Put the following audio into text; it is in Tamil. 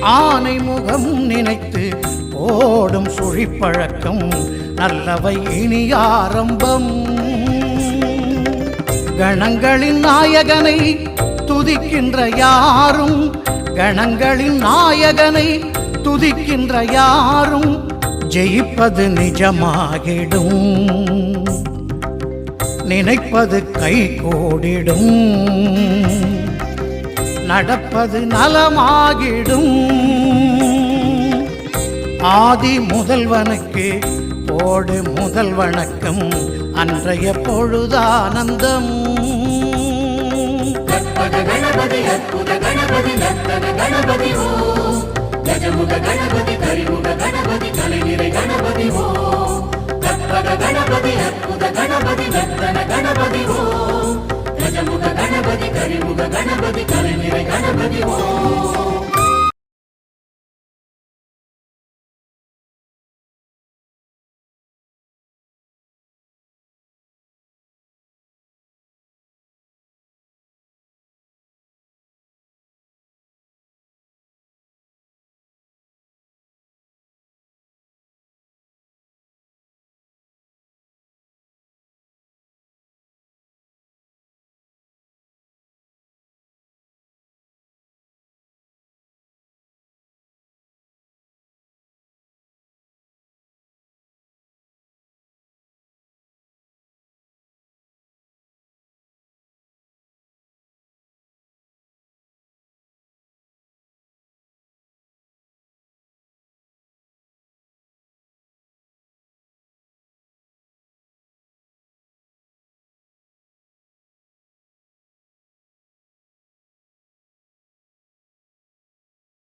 ஆனை முகம் நினைத்து ஓடும் சுழிப்பழக்கம் நல்லவை இனி ஆரம்பம். கணங்களின் நாயகனை துதிக்கின்ற யாரும், கணங்களின் நாயகனை துதிக்கின்ற யாரும் ஜெயிப்பது நிஜமாகிடும், நினைப்பது கை கூடிடும், நடப்பது நலமாகிடும். ஆதி முதல்வனுக்கு போடு முதல் வணக்கம், அன்றைய பொழுதானந்தம். கணபதி அற்புத கணபதி நர்த்தன கணபதி ஓ, கஜமுக கணபதி கரிமுக கணபதி கலைநிறை கணபதி ஓ. கற்பக கணபதி அற்புத கணபதி நர்த்தன கணபதி ஓ, கஜமுக கணபதி கரிமுக கணபதி கலைநிறை கணபதி ஓ.